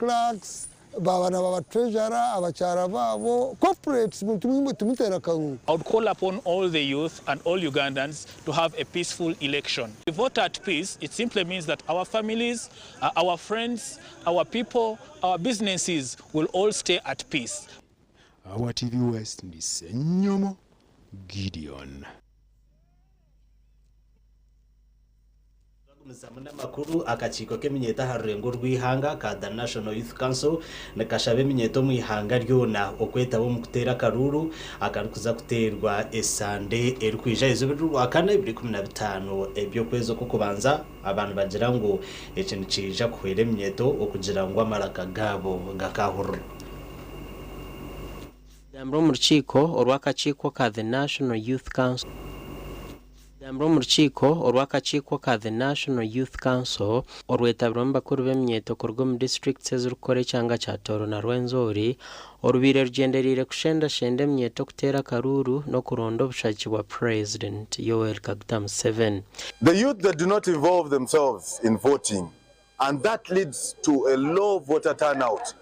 clerks, baba treasurer, abachara babo, corporates, I would call upon all the youth and all Ugandans to have a peaceful election. If we vote at peace, it simply means that our families, our friends, our people, our businesses will all stay at peace. Our TV West ni Senyomo Gideon. Muzamuna makuru akachiko k'eminyeta harengo rw'ihanga ka The National Youth Council nakashabe eminyeto mu ihanga ryona okwetabo mu kutera karuru akarukuza kuterwa esande erikwija izo akana 2015 ebyo kwezo kukubanza abantu bagira ngo ekintu kija kuhera eminyeto okugira ngo amaraka gabo gakahuru. Damro mu rukiko orwakachiko ka The National Youth Council orwakachiko ka The National Youth Council orwetabira bakuru b'emyeto korwa mu districts ez'urukore cyanga cya Toro na Rwenzori orubire rugenderire kushenda shende emyeto kutera karuru no kuronda obushaki bwa President Yoweri Kaguta Museveni. The youth that do not involve themselves in voting, and that leads to a low voter turnout.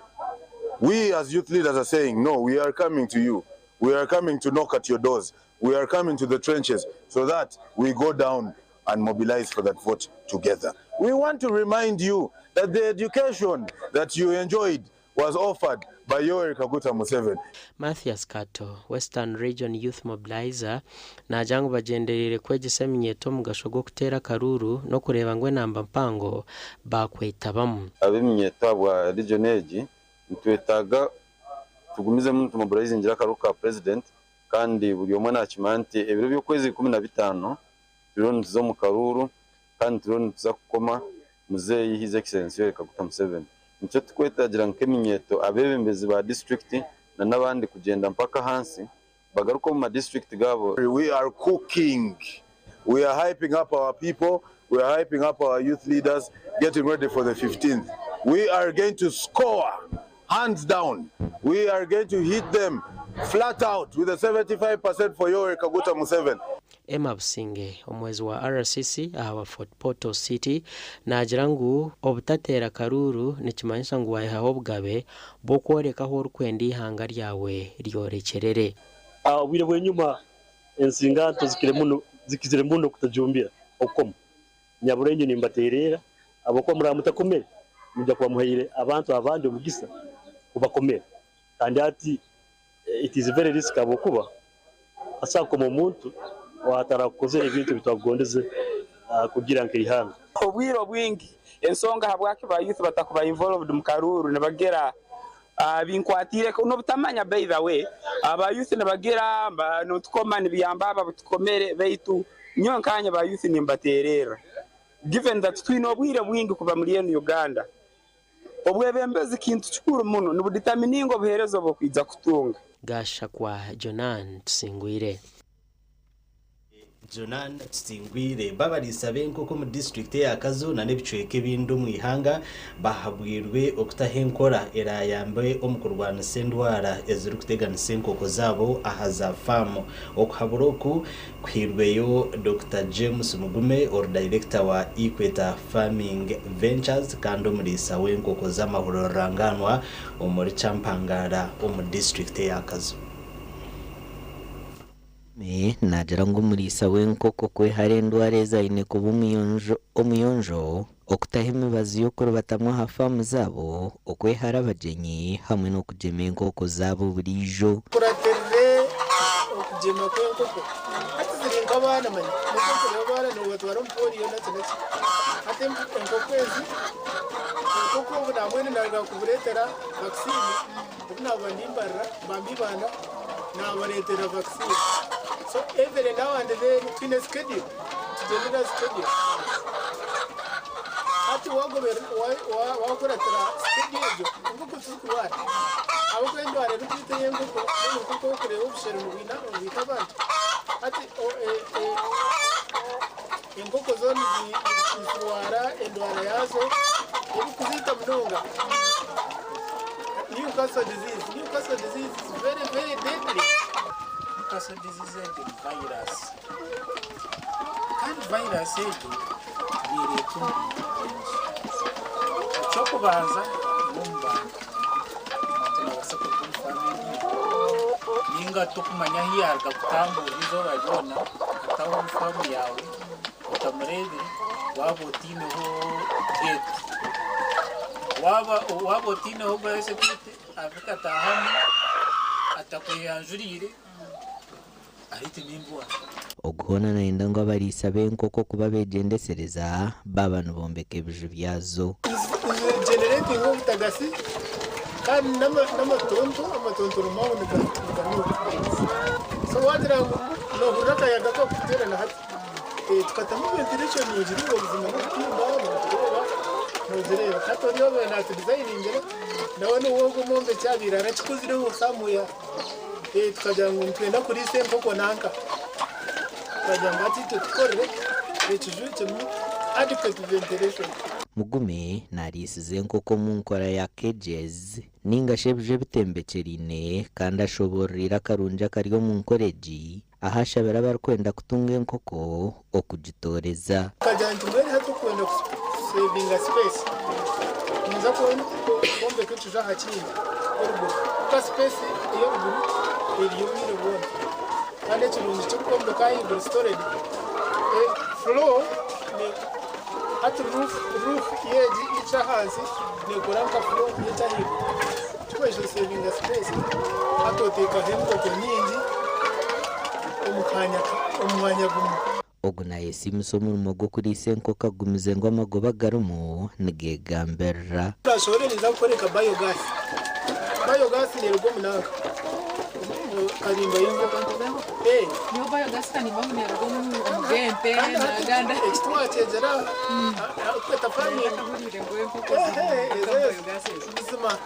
We as youth leaders are saying, no, we are coming to you. We are coming to knock at your doors. We are coming to the trenches so that we go down and mobilize for that vote together. We want to remind you that the education that you enjoyed was offered by Yoweri Kaguta Museveni. Matthias Kato, Western Region Youth Mobilizer, na jangu bagenderire kwegisa eminyeto mu gashogo kutera karuru no kureba ngwe namba mpango bakwetabamu. Abeminyeto bwa region egi ntwetaga tugumize mu mobilize ngira karuka president kandi buri omwe nakimanti ebiro byokwezi 15 turoni zo mu karuru kandi turoni za kukoma muzeyi His Excellency Yoweri Kaguta Museveni. Nicyo tukwetagira nk'eminyeto abebembezi ba district na nabandi kugenda mpaka hansi bagaruka mu district gabo. We are cooking, we are hyping up our people, we are hyping up our youth leaders, getting ready for the 15th. We are going to score hands down. We are going to hit them flat out with a 75% for Yoweri Kaguta Museveni. Emma Businge omwezi wa RCC awa Fort Portal City na jirangu obutatera karuru nikimanyisa ngo wayihaho bugabe bokworekaho urukwendi ihanga ryawe ryorekerere. Wire bwenyuma ensingato zikizire muno kutajumbira okoma nyaburenyo nimbaterera abako muri amutakomere mujya kwa muhayire abantu abandi omugisa kubakomera kandi ati it is very risky kuba asako mu muntu watarakoze ibintu bitagondeze kugira ngo ihanga obwiro bwingi ensonga habwake ba youth batakuba involved mu karuru ne bagera binkwatire no butamanya by the way aba youth ne bagera no tukoma ne biyamba aba tukomere beitu nyonkanya ba youth nimbaterera given that twino obwiro bwingi kuba muri Uganda obwebembezi kintu kikuru muno nubuditaminingo buherezo bwo kwiza kutunga. Gasha kwa Jonan Tsingwire. Jonan Tsingwire babarisa benko ko mu district ya Kazo na nebicweke bindu mu ihanga bahabwirwe okutahenkora erayambe omukurwana sendwara eziri kutegana senkoko zabo ahaza farm okuhaburoku kwirweyo Dr. James Mugume or director wa Equator Farming Ventures kando mulisa wenkoko z'amahoro ranganwa omuri Champangara omu district ya Kazo. Nagira ngo mulisa wenkoko kwe harendware zaine kuba omuyonjo okutahemibazi yokuru batamwa hafamu zabo okwehara abagenyi hamwe no kugema enkoko zabo burijo kuraterere okugema kwenkoko ati ziri nk'abana mani nuko abana no batwara mporiyo natse ate enkoko ezi enkoko ubu namwene naraga kuburetera vaccine ubu nabandimbarra bambibana nabaretera vaccine. So every now and then in a schedule, to the schedule. Ati wakora schedule nguko tukuwa awukwendo are rupite yenguko nguko kure option wina witabantu ati nguko zoni zisuwara endwara yazo ebikuzita mnonga. Newcastle disease is very very deadly. Newcastle disease is a virus. Kandi virus yetu ni letu. Chokubanza numba family ninga tukumanya hiyaga kutambura izo bajona ataho famu yawe utamurebe wabotineho gate wabotineho base kite afika tahamu atakwiyanjurire ahite nimbwa oguhona naenda ngo abarisa benkoko kuba begendesereza babanu bombeka ebiju byazo generating ubutagasi kandi n'amatonto rumaboneka so wagira ngo no burakayaga ko kuterana hati tukatamo ventilation yinjira mu buzima bw'imba muzireba katoriyo bena designing ndabona uwo gumombe cyabira arakikuzire ho samuya tukagira ngo ntwenda kuri sempoko nanka tukagira ngo ati tukorere ekijuje mu adequate ventilation. Mugume narisize nkoko mu nkora ya cages ninga shebuje bitembekerine kandi ashoborira karunja kariyo mu nkoreji ahashabera barikwenda kutunga enkoko okugitoreza kajanti mbere hato kwenda saving space nza kubona bombe kwicuza hakindi urwo ka space iyo buri iriyo biri bona kandi kirungi cyo bombe kai buri storage floor at roof yeji icha hansi ne kuranka floor yecha hivi twesho saving space atoteka hemko nyingi umwanya gumu oguna yesimuso mu gwo kuri senko kagumize ngo amagoba garumo nigegambera ashore niza gukoreka biogas ni rugo munaka karimba yingo niyo biogas kandi bamwe rugo mu gempe na ganda extra chejera kweta fani ngurire ngo empuko biogas bisima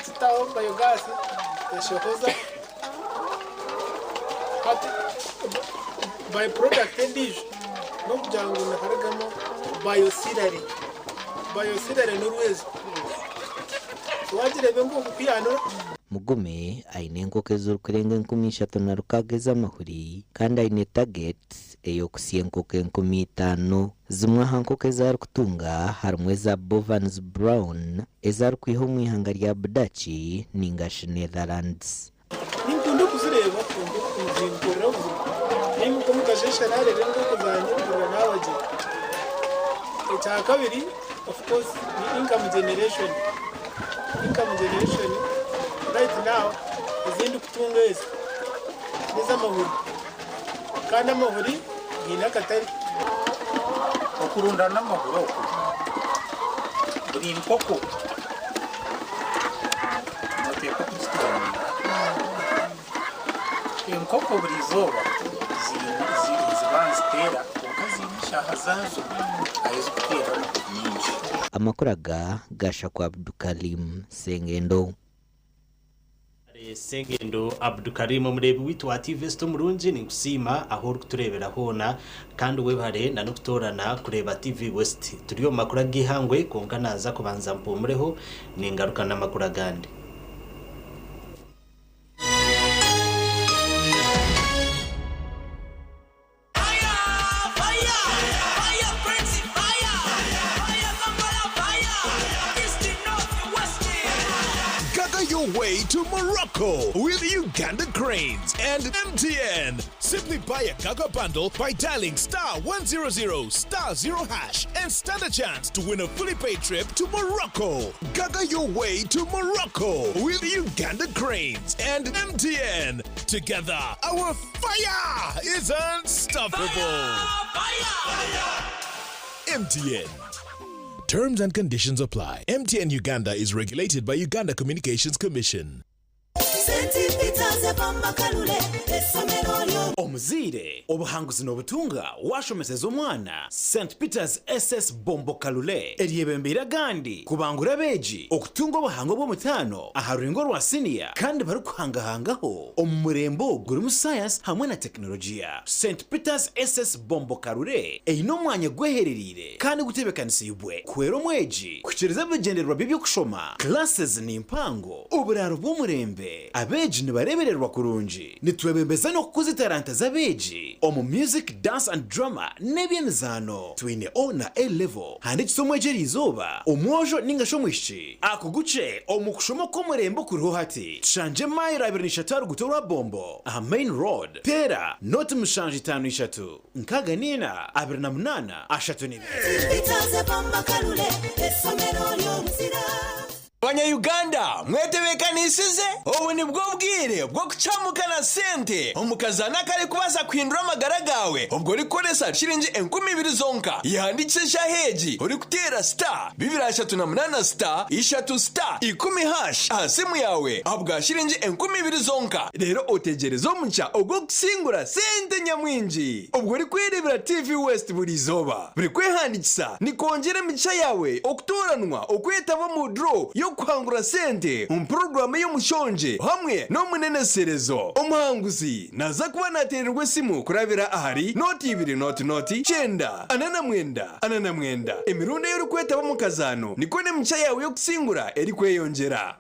tutaho biogas eshokoza by product ndijo no kujango na haragamo biosidare n'urwezo wagirebe ngo kupiyano Mugume aine nkoko ez'orukurenga 30 na rukageza amahuri kandi aine target eyo kusiya enkoko 50 zimwe aha nkoko ezari kutunga harimwe za Bovans Brown ezari kwiha mu ihanga rya Budachi ningashi Netherlands. Ninkundo kuzireba kuzinkorera ninko mukajisha nare rero kuzanye kugura nawaje ecya kabiri of course income generation right now izindi kutunga ese niza amahuri kandi amahuri gina katari okurunda n'amahuri buri nkoko muteka kuzitunga inkoko buri zoba zibanzitera ukazimishaha zazo ayizo kutera nyinshi. Amakuraga gasha kwa Abdukalim Sengendo. Sengendo Abdukarim murebi witwa TV sto murunji ni kusima aho kuturebera hona kandi webare na nukutorana kureba TV West turiyo makura gihangwe konka naza kubanza mpumureho ningaruka na makura gandi. Way to Morocco with Uganda Cranes and MTN. Simply buy a Gaga bundle by dialing *100 *0# and stand a chance to win a fully paid trip to Morocco. Gaga your way to Morocco with Uganda Cranes and MTN. Together, our fire is unstoppable. Fire! MTN. Terms and conditions apply. MTN Uganda is regulated by Uganda Communications Commission. Omuzire obuhanguzi n'obutunga washomeseza omwana St Peter's SS Bombo Kalule eryebembera gandi kubangura beji okutunga obuhango bw'omutano aha rurengo rwa senior kandi barukuhangahangaho omurembo guri mu science hamwe na teknologiya. St Peter's SS Bombo Kalule eyina omwanya gwehererire kandi gutebekanisiibwe kwera omweji kukyereza bigendererwa bibyo kushoma classes n'impango oburaro bw'omurembe abeji nibarebererwa kurungi nitwebembeza n'okukuza talanta zabeji omu music dance and drama n'ebyemizano twine O na A level handi kisomo ejerizoba omwojo ningasho mwishi akuguce omu kushoma kw'omurembo kuriho hati tushanje mayiro 23 gutorwa bombo aha main road pera noti mushanje 53 nkaga nina 28 ashatuni Banya-Uganda mwetebekanisize ubu ni bwo bwire bwo kucamukana sente omukazana kare kubaza kwindura amagara gawe ubwo rikoresa shiringi 20,000 zonka yandikisha heji uri kutera star 238 star 3 star 10 hash asimu yawe abwa shiringi 20,000 zonka rero otegereza omuca ubwo kusingura sente nyamwinji ubwo rikwirebera TV West buri zoba buri kwehandikisa ni kongera mica yawe okutoranwa okwetaba mu draw yo kuhangura sente program y'umushonje hamwe no muneneserezo umuhanguzi naza kuba natererwe simu kurabira ahari noti 2 noti 9 anana mwenda emirundo yo kwetaba mu kazano niko ne mcha yawe yo kusingura eri kweyongera.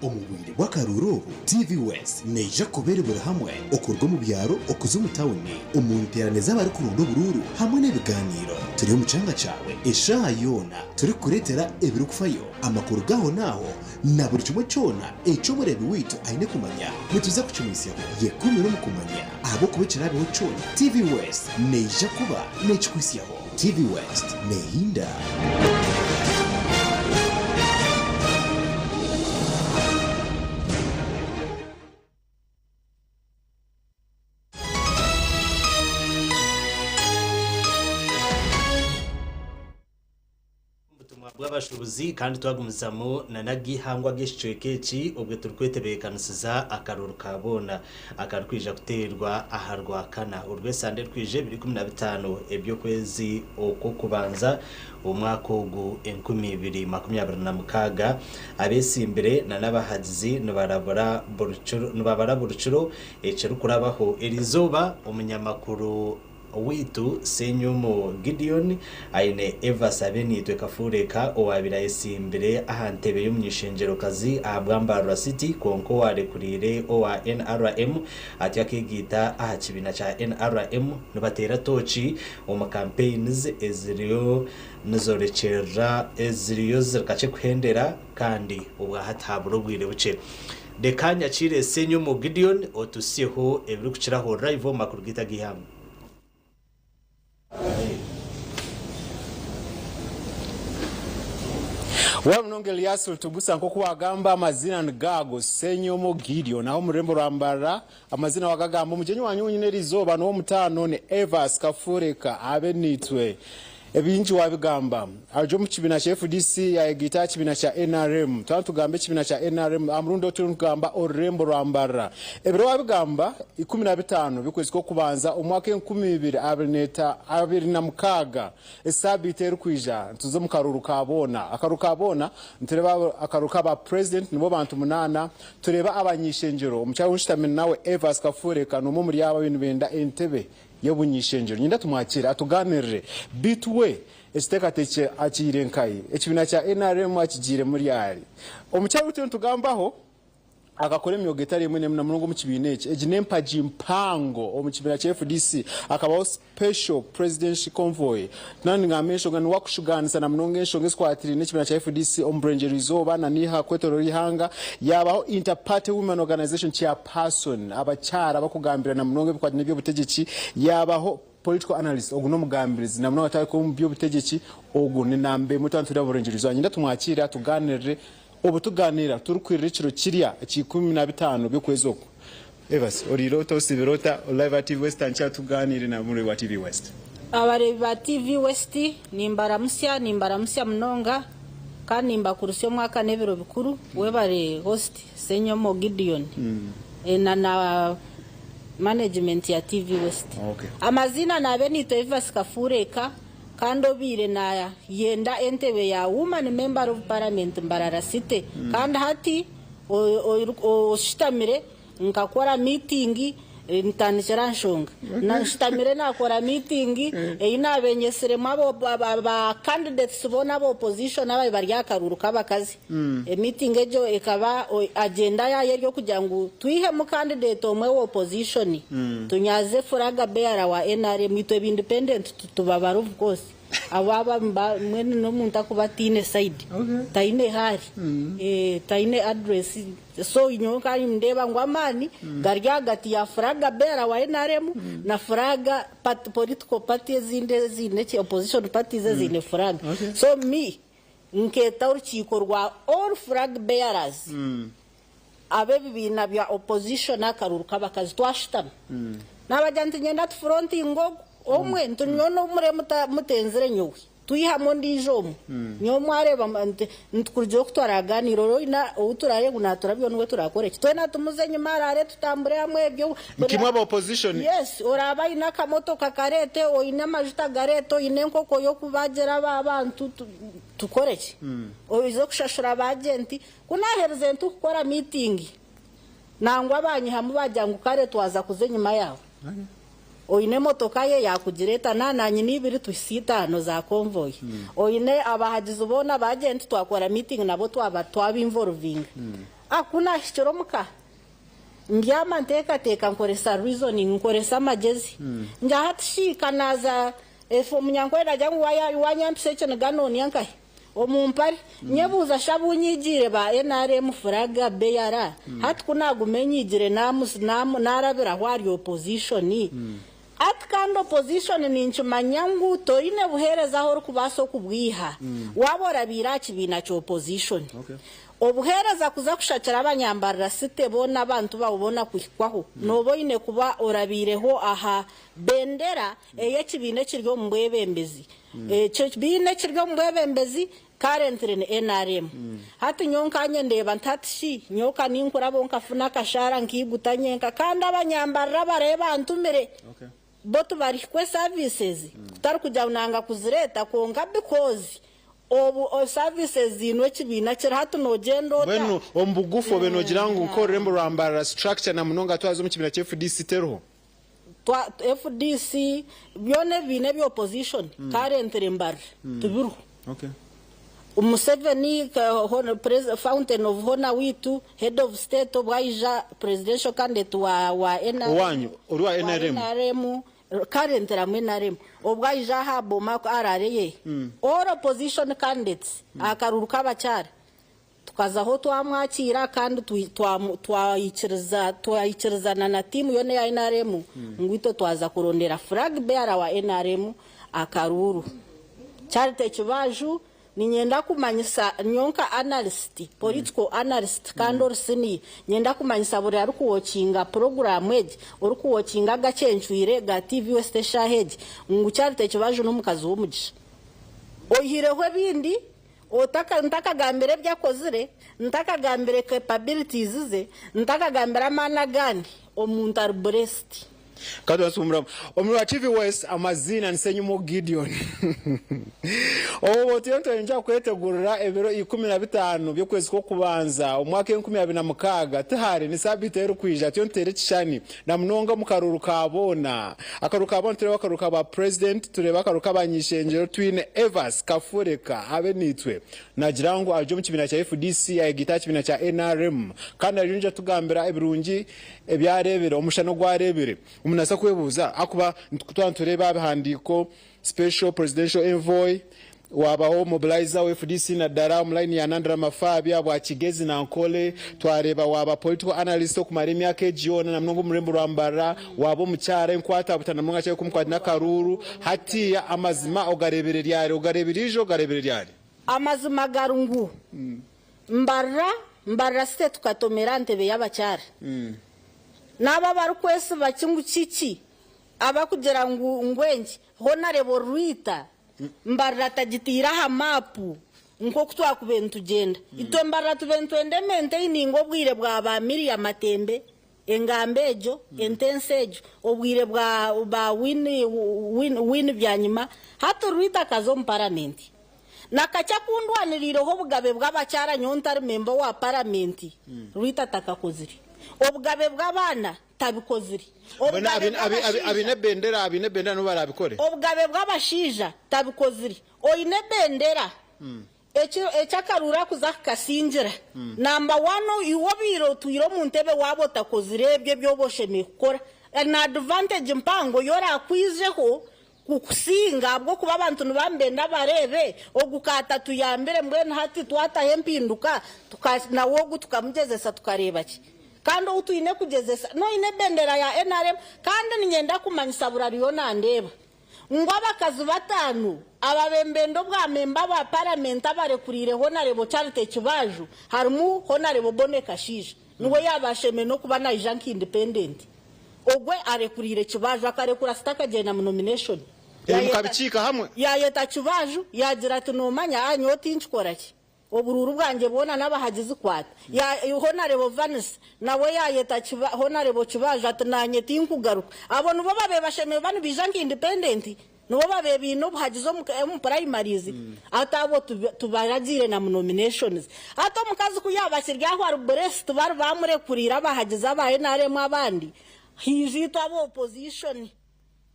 Omubwire bw'akaruro TV West neja kuberebera hamwe okurwa mu byaro okuza mu tawuni umunterane z'abari ku rundo bururu hamwe n'ibiganiro turi mu canga cawe esha yona turi kuretera ebiri kufayo amakuru gaho naho na buri kimwe cyona eco murebi witu aine kumanya nituza kucumisya yekumi no mukumanya abo kubicira biho cyona TV West neja kuba nechikwisiyaho TV West nehinda. bw'abashubuzi kandi twagumizamo na nagihangwa gishwekeki ubwe turikwetebekanisiza akaruru kabona akarkwija guterwa aharwa kana urwesande rwije 2015 ebyo kwezi oko kubanza umwaka ogu 2026 abesi imbere na nabahazizi nbarabara buruchuro ecero kurabaho erizoba umunyamakuru witu Senyumo Gideon aine Eva Sabeni twekafureka owabira esimbere ahantebe y'umunyishengero kazi abwambara city konko ware kurire owa NRM ati akigita ahakibina cha NRM nubatera tochi mu campaigns eziriyo nizorekera eziriyo zirakache kuhendera kandi ubwa hataburo bwire buce dekanya chire Senyumo Gideon otusiho ebiri kuchiraho live makuru gitagihamwe. Wamnonge Elias tugusa nkoko wagamba amazina ngago Senyumo Gideon naho murembo rambara amazina wagagamba mujenyi wanyu nyine rizoba no mutano ne Evas Kafureka abenitwe ebinji wabigamba ajo mu kibina cha FDC ya gita kibina cha NRM tugambe kibina cha NRM amrundo tugamba orembo rambara ebiro wabigamba 15 bikwezi ko kubanza umwaka 2026 esabite rukwija tuzo mukaruru kabona akarukabona ntureba akaruka ba president nibo bantu 8 tureba abanyishenjero umucyawo nshitamene nawe Evas Kafureka no mu muri yaba bintu benda Entebbe yobunyishenjero nyinda tumwakira atuganirire bitwe esteka teche akire nkai ekibina cha NRM akigire muri yari omucyawo tugambaho akakore myogeta rimwe na munongo mu kibineke eginempa jimpango omukibina cha FDC akabaho special presidential convoy nani ngamesho ngani wakushuganisa na munongo eshonge squatiri n'ekibina cha FDC ombrenje rizoba na niha kwetoro rihanga yabaho interparty women organization chairperson abacyara bakugambira na munongo bikwati n'ibyo butegeki yabaho political analyst oguno mugambirizi na munongo atako mu byo butegeki ogu ni nambe mutantura burenje rizoba nyinda tumwakira tuganirire obutuganira turukwirikiro kiriya ki15 byokwezoko Evas orirota osibirota live TV West ancha tuganire na muri wa TV West abarebi ba TV West nimbaramusya mnonga kandi nimbakurusyo mwaka nebiro bikuru webare host Senyumo Gideon na management ya TV West. Okay. Amazina na Benito Evas Kafureka kando bire na yenda Entebbe ya woman member of parliament Mbarara City kandi hati o shitamire ngakora meeting ntanikira nshonga nashitamire nakora meeting inabenyesere mwabo ba candidates bona abo opposition abaye bari yakaruru kabakazi meeting ejo ekaba agenda yaye ryo kugira ngo tuihe mu candidate omwe wa opposition tunyaze furaga beara wa NRM itwe independent tubabara of course awaba mwene no muntu akubatine side taine hari taine address so inyoka ndeba ngwamani garya gati ya furaga bera wa NRM na furaga political parties zine opposition parties zine furaga so me nketa urukikorwa all flag bearers abe bibina bya opposition akaruru kabakazi twashitama n'abajyanti ngenda front ingo omwe ntunyono mure mutenzere nyowe tuyihamo ndijomo nyo mwareba ntukurjo kutwaraganiro roina uturare gunaturabyo nwe turakore kitwe natumuzenye marare tutambure hamwe ebyo mukimwa ba opposition yes oraba ina kamoto kakarete o ina majuta gareto ine nkoko yo kubagera abantu tukoreke o izo kushashura abagenti kunahereze ntukora meeting nangwa abanyi hamu bajyangu kare twaza kuzenyuma yawo oine motoka ye yakugireta nananyi nibiri tusitano za convoy oine abahagize ubona bagenti twakora meeting nabo twaba involving akuna hishoro muka ngyama teka nkoresa reasoning nkoresa majezi njahatshika naza efo munyankwera jangu wanyampisecho neganoni yankai omumpari nyebuza shabunyigire ba NRM furaga beyara hat kunagumenyigire narabira hwari opposition atkando opposition ni nchumanyangu torine buhereza horo kubaso kubwiha wabora biraki bina cyo opposition obuhereza kuza kushakira abanyambarira site bona abantu babona kwikwaho nobo ine kuba orabireho aha bendera eyekibine kiryo mbwebembezi ekibine kiryo mbwebembezi currently ni NRM hati nyonkanye ndeba ntatishi nyoka ninkura bonka funa kashara nkigutanyenka kandi abanyambarira bareba antumire botu bari kwe services kutari kujya unanga kuzireta konga because obu services zinwe kibina kira hatu nogendo beno ombugufo beno girangu nkorembo rambara structure na munonga twazo mu kibina cya FDC tero twa FDC byone bine byo opposition currently mbar tubiru Museveni fountain of honor witu head of state obwaija presidential candidate wa NRM urwa NRM current ramwe NRM obwaija haboma ko arareye all opposition candidates akaruruka bacyara tukaza ho twamwakira kandi twayikirizana na team yone ya NRM ngwito twaza kurondera flag bearer wa NRM akaruru charite kibaju ninyenda kumanyisa nyonka analyst political analyst kandor sini nyenda kumanyisa buri ari kuwatchinga program eje uri kuwatchinga gacenchwire ga TV West Shahege ngucyarite kibaje no mukazi wo mugisha oyireho bindi ntaka gambere byakozire ntaka gambere capabilities ze ntaka gambere amana gani omuntu ari breast Kado asumura omura TV West amazina nsenyumo Gideon obo tiyonto nja kwetegurira ebiro 15 byo kwezi ko kubanza umwaka 2026 tahari ni sabite ero kwija tiyontere kishani na mnonga mukaruru kabona akaruka tere wakaruka ba president tureba akaruka banyishenjero twine Evans Kafureka habe nitwe nagirango ajo mu kibina cya FDC ya gita kibina cya NRM kandi arinja tugambira ebirungi ebyarebere umushano gwarebere umunasa kwebuza akuba tureba abahandiko special presidential envoy wabaho mobilizer wa FDC na Dar online ya Nandra Mafabia bwa Kigezi na Nkole twareba waba political analyst ku maremi yake Giona na mnongo murembo rwambara wabo mucyare nkwata butana mwanga cyo kumkwata na Karuru hatiya amazima ogarebere ryari amazima garungu mbarra state tukatomera ntebe y'abacyara naba barukwese bakingu ciki abakugira ngo ngwenje honarebo ruita mbarra tagitira ha mapu nko kutwakubentu genda ito mbarra tubentu endemente iningo bwire bwa ba Miriam Matembe engambejo entensejo obwire bwa win byanyuma hato ruita kazo mu parliament nakacha kundwaniriro ho bugabe bw'abacyara nyontari member wa parliament ruita takakoziri obugabe bw'abana tabikozire abine bendera no barabikore obugabe bw'abashija tabikozire oyine bendera echakarura kuza kasingira number 1 iwo biro tuyiro mu ntebe wabo takozire ebye byobosheme kukora na advantage mpango yora akwizeho kukusinga bwo kuba abantu nibambenda barebe ogukata tuyambere mbwene hati twata hempinduka nawo tukamugezesa tukareba ki kandi utuyine kugezesa no ine bendera ya NRM kandi ninyenda kumanyisa burariyo nandeba ngo abakazi batanu ababembendo bwa memba ba parliament abarekurire Honorable Charity Kibaju harimu Honorable Bone Kashisha niwe yabasheme no kuba na Jean Independent ogwe arekurire Kibaju akarekura staka jena nomination mukabicika hamwe yayeta Kibaju yagira ati nomanya anyoti nchikoraki obururu bwanjye bona nabahagize kwata ya Honorable Vanessa nawe yayeta Honorable Kibaju ati nanyeti inkugaruka abo nubo babe basheme bani bijanki independent nubo babe bino buhagize mu primaries atabo tubaragire na nominations ato mukazi kuyabasiryaho ari breast bari bamurekurira bahagize abaye naremo abandi hijito abo opposition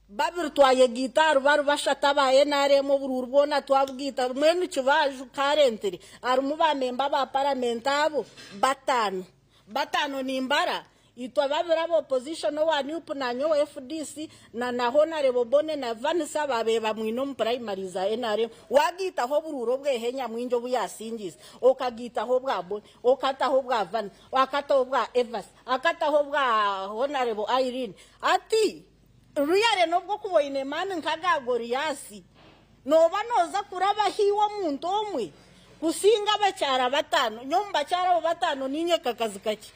babiri twaye gitaru bari bashata baye naremo bururu bona twabwita mwene Kibaju currently ari mu bamemba ba parliament abo batano nimbara itwa babiri abo opposition wani upunanyo FDC na Honorable Bone na Vanessa babeba mwino mu primary za NRM wagita ho bururo bwehenya mwinjo buyasingiza okagita ho bwabo okata ho bwa Van wakata ho bwa Evans akata ho bwa Honorable Irene ati ruyare nobwo kuboine mani nkaga Goriasi noba noza kuraba hiwo muntu omwe kusinga bacyara batano nyomba cyara batano ninye kakazi kake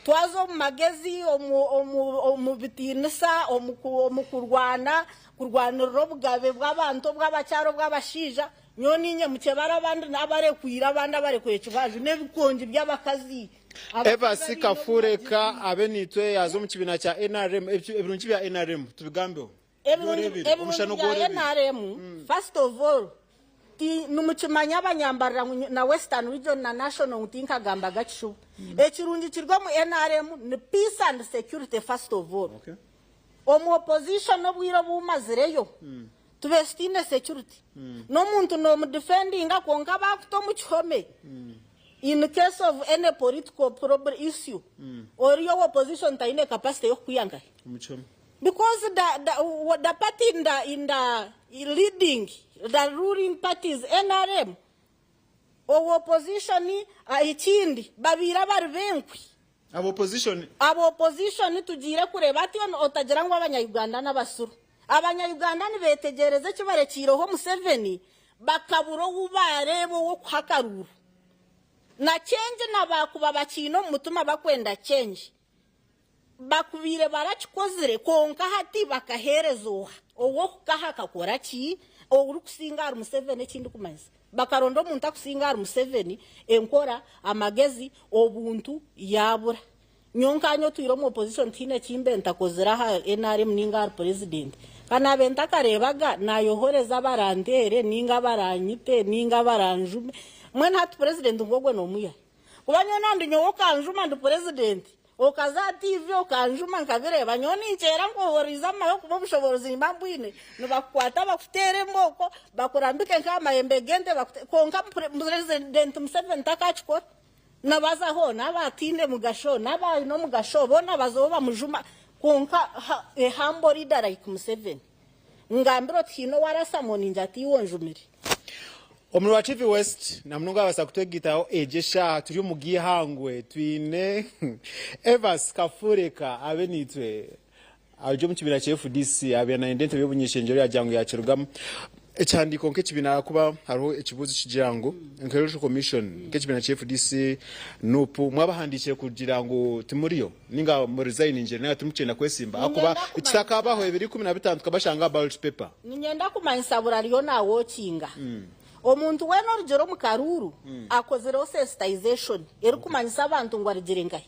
twazo magezi omu bitinisa kurwana robugabe bw'abantu bw'abacyaro bw'abashija nyoninye muke barabandi nabare kuira abandi abare kwekibaju nebikonje by'abakazi Evasi Kafureka abenitwe yazo mu kibina cya NRM ebirungi bya NRM tubigambeho umushano gore NRM first of all numukimanya abanyambarira na Western Region na National Utinka gamba gacu ekirungi kirwa mu NRM ni peace and security first of all omu opposition obwiro bumazireyo tubestine security no muntu no mu defending akonka bakuto mu kihome in case of any political problem issue or your opposition taine capacity yo kuyanga because the party in the leading the ruling parties NRM o opposition ikindi babira barvenkwi abo opposition tugire kureba ati otagira ngo abanyayuganda n'abasuru abanyayuganda ni betegereze kibarekiro ho Museveni bakaburo ubarebo wo kuhakarura na change nabakuba bakino mutuma bakwenda change bakubire barachikozire konka hati bakaherezoha owo kahaka koraki uri kusinga Museveni kindi kumaze bakarondo muntu akusinga Museveni enkora amagezi obuntu yabura nyonkanyo tuyiro mu opposition tine kimbenta kozira ha NRM ninga president kana benta karebaga nayohoreza barandere ninga baranyite ninga baranjume mwene hatu president ngogwe no muya kubanya nandi nyowo kanjuma ndi president okaza TV okanjuma nkabireba nyoni ncera ngo horiza mayo kuba bushobozi mbambwine nibakwata bakutere mboko bakurambike nk'amahembe gende konka president Museveni takachiko nabaza ho nabatinde mugasho nabaye no mugasho bona bazoba mujuma konka hambo leader like Museveni ngambiro tino warasa moninja ati wonjumire Omuru wa TV West na mnonga basa kutwegitaho ejesha turi mu gihangwe twine Evas Kafureka abenitwe ajo mu kibira cya FDC abena indente y'obunyeshenjero yajyango yakirugamo ecyandiko nk'ekibina kuba hariho ekibuzi kigirango Electoral Commission nk'ekibina cya FDC nupu mwabahandikire kugira ngo timuriyo ninga mu resign nayo tumucenda kwesimba akuba ikitakabaho 2015 tukabashanga ballot paper ninyenda kumanyisa burariyo nawo kinga omuntu weno rugero mu Karuru akozero sensitization eri kumanyisa abantu ngo arigirengaye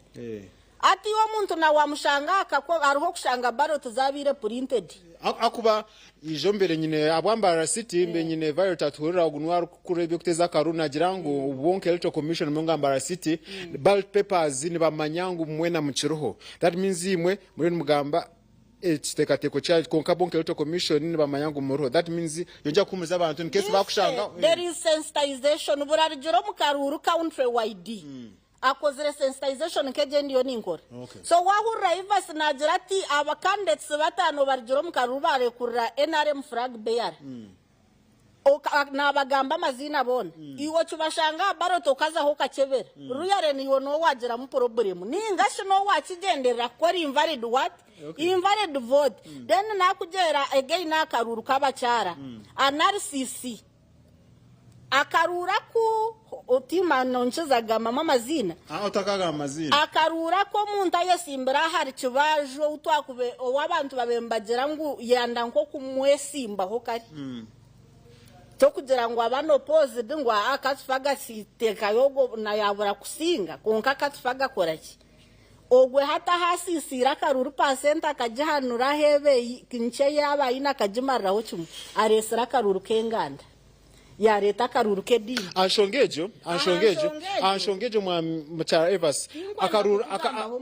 ati wo muntu na wamushanga akako ariho kushanga ballot zabire printed akuba ijo mbere nyine abwambara city mbe nyine Violet aturira ogunwa kure byo kuteza karuna girango ubonke electoral commission mungambara city ballot papers ni bamanyangu mwena mukiroho that means imwe muri mugamba ekitekateko cya konka bonke electoral commission ni bamanyangu muroho that means yonja kumuza abantu in case bakushanga there is sensitization burarigiro mukaruru country wide akozere sensitization keje ndiyo ninkora so wahura ivas nagira ati aba candidates batano barigiro mukaruru barekurira NRM flag bearer nabagamba amazina bona iwo cyubashanga baroto kazaho kakebera ruyare niyo no wagira mu problem ninga shino wakigendera kora invalid what invalid vote then nakugera again akaruru kabacyara analysis akarura ku otima nonchezaga mama amazina utakaga amazina akarura ko muntu ayesimbira hari kibajo utwakube wabantu babembagira ngo yanda nko kumwesimba ho kari kugira ngo abano opposed ngo akatfaga siteka yogo na yabura kusinga konka katfaga koraki ogwe hata hasisira karuru percent akajihanura hebe kinche yaba ina kajimaraho cyumu aresera karuru kenganda ya leta karuru kedini anshongejo mwa Evans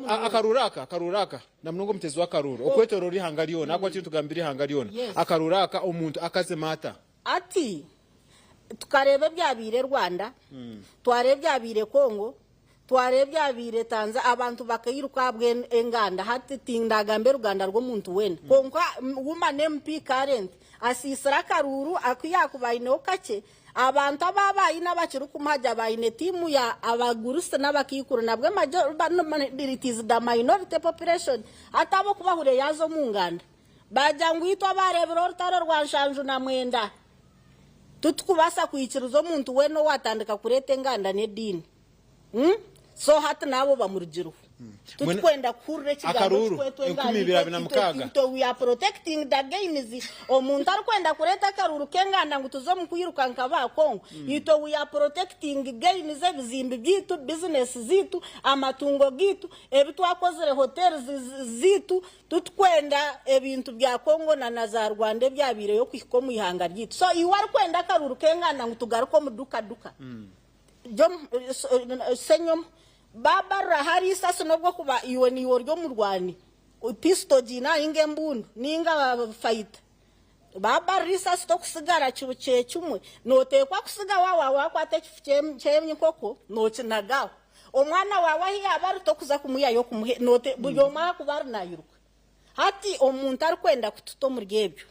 akaruraka na mnogo mtezo wa karuru okwetoro rihangaliyo nakwa cyo tugambiri hangaliyo akaruraka umuntu akaze mata ati tukarebe byabire Rwanda tware byabire Kongo tware byabire Tanzania abantu bakayiruka bwe enganda hati tindaga mbe Ruganda rwo muntu wene konka woman MP current asisira karuru akuyakubayine okache abantu ababayi n'abakiri kumajya bayine timu ya abaguriste n'abakikuru nabwe major it is the minority population atabo kubahure yazo munganda bajangwitwa barebero rutaro rwanshanju na mwenda tutukubasa kuyikiruzo muntu weno watandika kurete nganda ne dini so hata nabo bamurugiro tutkwenda kurre kigambo kwetu to we are protecting the gains omuntu arkwenda kureta karuru kenganda ngo tuzo mukuyirukanka ba Kongo ito we are protecting gains ebizimbi byitu business zitu amatungo gitu ebitwakozere hotels zitu tutkwenda ebintu bya Kongo na za Rwanda byabire yo kwiko mu ihanga ryitu so iwar kwenda karuru kenganda ngo tugaruko mu duka jom senyom baba rahari sasa nobwo kuba iwe ni woryo mu Rwanda pisto jina inge mbundu ninga fight baba risa stock sigara cyubuce cyumwe notekwa kusiga wawa kwate cyemye koko nocinagaho omwana wawa hiya baruto kuza kumuya yo kumuhe note buyoma kubar nayiruka hati omuntu arkwenda kututo mu ryebyo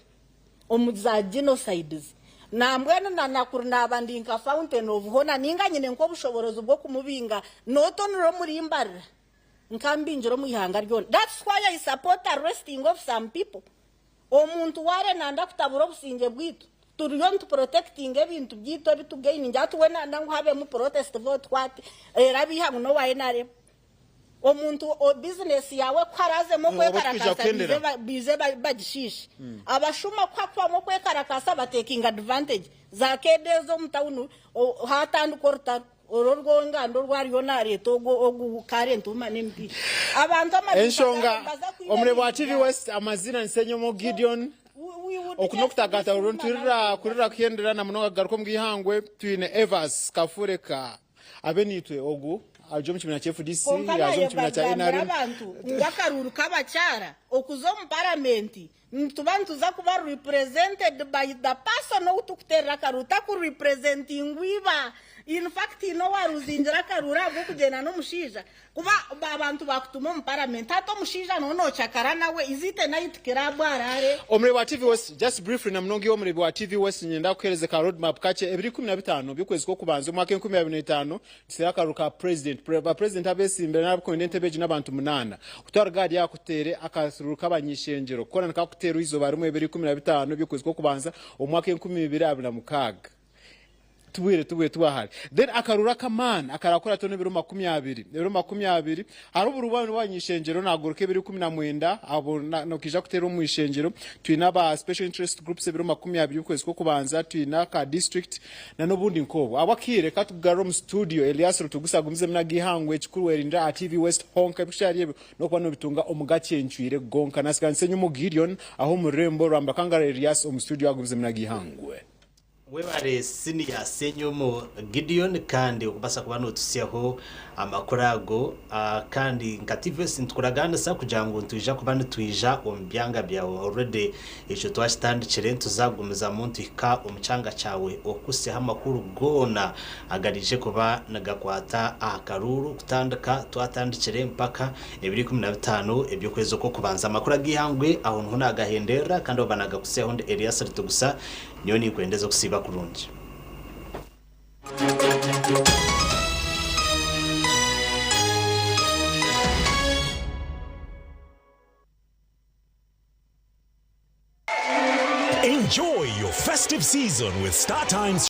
omuza genocides nambwene nakuruna abandinka fountain of hona ninga nyine nko bushoborozo bwo kumubinga notonero muri imbarira nkambinjiro mu ihanga ryo that's why I support arresting of some people omuntu ware nanda kutaburo businge bwitu turiyo to protecting ebintu byito bitugaini njatu wena ndangu habe mu protest vote kwati rabi hangu no waye nare omuntu o business yawe kwaraze mo kwekarakasa bize bagishishi abashuma kwakwa mo kwekarakasa bateking advantage za kedezo mtawunu hatandu korta ororgo ngando rwariyo nare togo ogu current umane mpi abantu enshonga omre wa TV West amazina nsenyomo Gideon okunokutagata urunturira kurira kuyendera na mnoga garuko mbwihangwe twine Evans Kafureka abenitwe ogu ajo mchimina chefu DC ajo mchimina cha NRM abantu ngakaruru kabacyara okuzo mu parliament ntubantu za kuba represented by the person utukutera karuta ku representing wiba in fact no waruzinjira karura bwo kugena no mushija kuba abantu bakutuma mu parliament hato mushija no chakara nawe izite night kirabwarare omre wa TV West just briefly na mnongi omre wa TV West nyenda kuhereze ka roadmap kache ebiri 15 byokwezi ko kubanza mwaka 2025 tsira karuka president abesimbere n'abakondente beje n'abantu 8 utargadi yakutere akasuruka abanyishenjero kona nakakutera izo barumwe ebiri 15 byokwezi ko kubanza omwaka 2026 tubuye tubahari then akarura kamana akarakora tone biro 20 hari uburubano bwanyishengero naguruke biri 19 abo no kija kutera mu ishengero twina ba special interest groups biro 20 ukwezi ko kubanza twina ka district na nobundi nkobo abakire katugaro mu studio Elias Rutugusagumize mna gihangwe chikurwerinda TV West honka bishariye no kwano bitunga omugacencyire gonka nasikanse nyumu Gideon aho mu rembo ramba kangara Elias mu studio agumize mna gihangwe webare senior senyomo Gideon kandi ukubasa kuba notusiyaho amakurago kandi ngatives ntukuraganda sa kugira ngo ntuje kuba ntuje ombyanga byawe already ejo twashitandikire tuzagumiza muntu ka umucanga cyawe okuse amakuru gona agarije kuba nagakwata akaruru kutandika twatandikire mpaka 2015 ebyo kwezo ko kubanza amakuru agihangwe aho nto nagahendera kandi obanaga kuseho ndi Elias Rutugusa niyo ni kwendeza kusiba kurungi. Enjoy your festive season with StarTimes